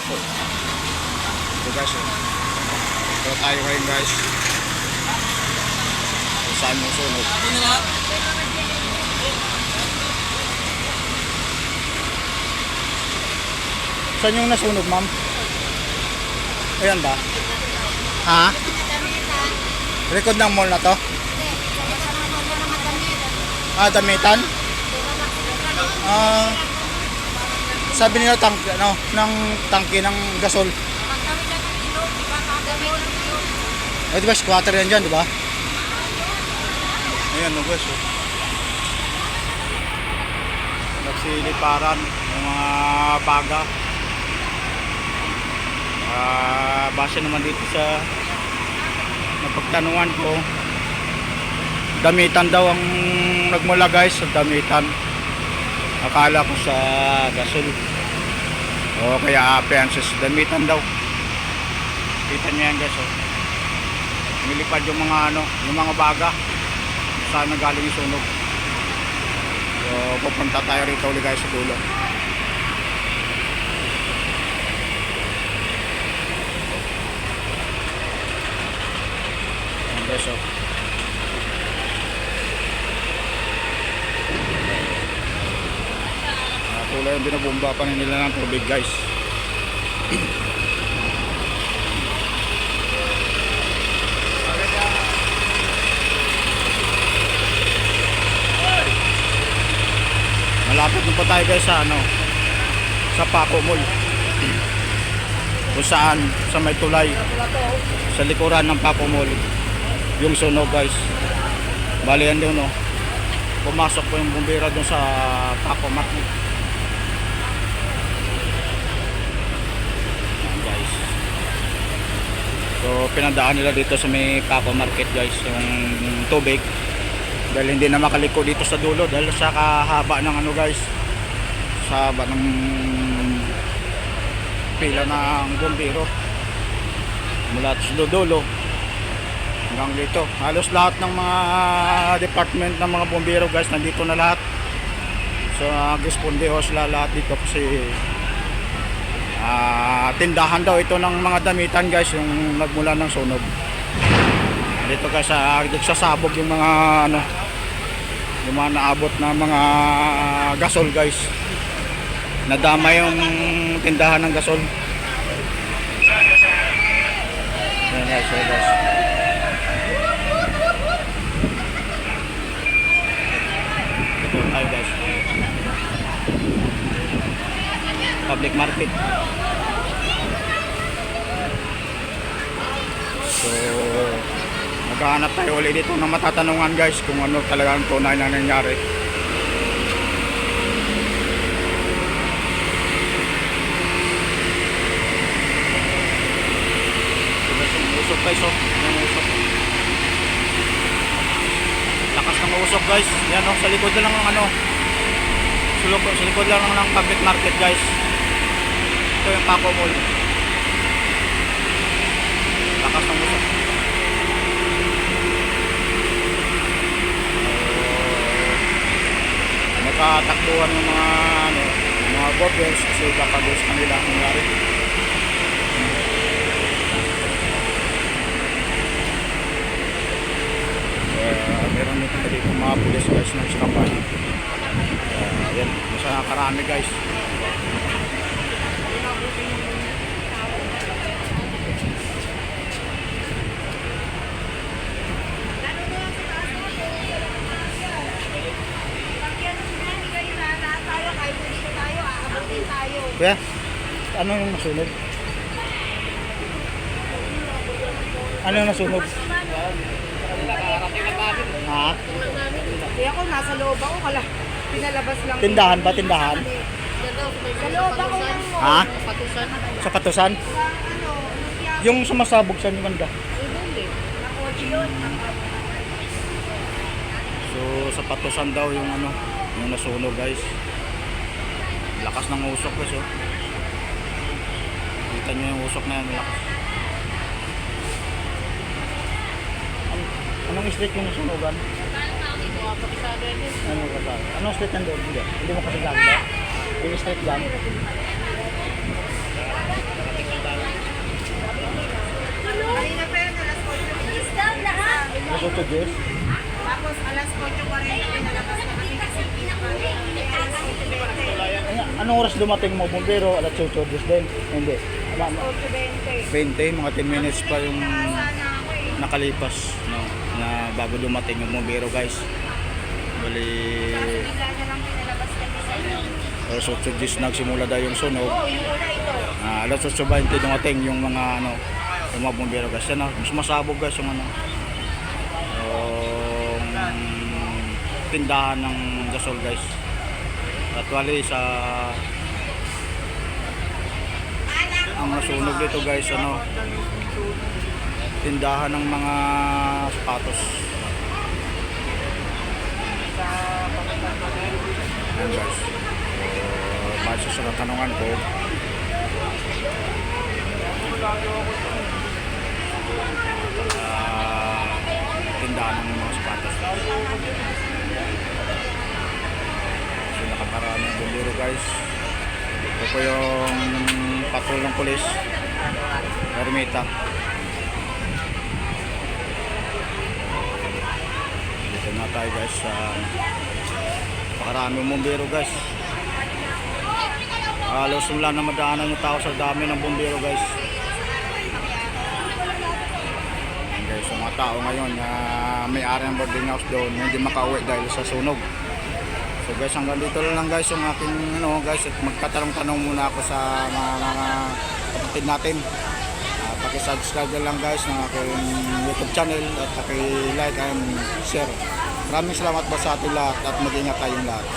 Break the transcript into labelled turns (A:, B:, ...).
A: pako. Ito guys, ito tayo ngayon guys. Kung saan yung sunog. Saan yung nasunog, ma'am? Ayan ba? Ha? Record ng mall na to? Ah, damitan? Ah, sabi nila ng tangke ng gasol. Eh, di ba squatter yan dyan, di ba? Ayan, no guys. Nagsiliparan ng mga baga. Base naman dito sa napagtanungan ko, damitan daw ang nagmula guys, sa damitan. Akala ko sa gasol o kaya appliances, damitan daw. Kita niyo yan guys, oh. Nilipad yung mga yung mga baga saan nagaling yung sunog. So pupunta tayo rito ulit guys sa dulo. Guys, oh. Tulad yung binabomba pa nila ng tubig guys. Malapit na pa tayo guys sa sa Paco Mall. Kung saan sa may tulay sa likuran ng Paco Mall yung sunog guys. Bali yan doon, no. Pumasok po yung bumbira doon sa Paco Market. Yan guys. So pinadaan nila dito sa may Paco Market guys yung tubig. Dahil hindi na makaliko dito sa dulo dahil sa kahaba ng guys. Sa haba ng pila ng bumbiro. Mula sa dulo hanggang dito, halos lahat ng mga department ng mga bombero guys nandito na lahat. So responde ho sila lahat dito kasi tindahan daw ito ng mga damitan guys yung nagmula ng sunog dito guys. Nagsasabog yung mga yung mga naabot na mga gasol guys, nadama yung tindahan ng gasol. Yan guys, tayo guys, public market. So maghahanap tayo ulit dito na matatanungan guys kung ano talaga ang tunay na nangyari. Usok guys, oh. Usok. Lakas ng usok guys. Yan, oh, sa likod lang ng sa likod lang ng public market guys. Ito yung Paco Mall. Lakas ng usok. Nagkatakbuhan ng mga governors kasi kapagos kanila ang nangyari. Meron dito mga pulis guys ng iskapan. Yan, nasa nakarami guys. Kuya, ano yung nasunog? Ano yung nasunog? Ha?
B: Kaya ako nasa loob ako, pinalabas lang.
A: Tindahan ba? Tindahan?
B: Sa loob ako lang mo.
A: Ha? Sa Patusan? Yung sumasabog sa banda. So sa Patusan daw yung yung nasunog guys. Lakas ng usok guys, oh. Kita nyo yung usok na yan, lakas. Anong street yung nasunugan? Anong kasal? Anong street nandun? Hindi mo kasi ganda. Yung street lang. Jess.
B: Tapos alas 8:40 pinalabas na kami kasi pinakalit. Alas 8:20.
A: Anong oras dumating mo, bumbero? Alas 8 Jess din? Hindi.
B: Alas 8:20.
A: 20, mga 10 minutes pa yung
B: Sana ako eh.
A: nakalipas, no, na bago dumating yung bumbero, guys. Bali,
B: Bigla na lang pinalabas kami sa iyo.
A: alas 8 Jess nagsimula daw yung sunog.
B: Oo, yung una ito.
A: Alas 8:20 dumating yung mga ano, yung mga bumbero, guys. Yan, mas masabog, guys, yung ano, yung tindahan ng gasol, guys. Actually sa ang nasunog dito, guys, ano, tindahan ng mga sapatos. Ayan, guys. Base sa katanungan ko, tindahan ng mga sapatos. So nakakarami ang bumbero, guys. Ito po yung patrol ng pulis, Ermita. Dito na tayo, guys, sa pakarami ang bumbero, guys. Halos wala na madaanan yung tao sa dami ng bumbero, guys. Ayan, guys, yung mga tao ngayon na may-ari ng boarding house doon hindi makauwi dahil sa sunog. So guys, hanggang dito lang, guys, yung aking ano, guys, at magtatanong-tanong muna ako sa mga kapatid natin. Paki-subscribe na lang, guys, ng aking YouTube channel at paki-like and share. Maraming salamat po sa ating lahat at mag-ingat tayong lahat.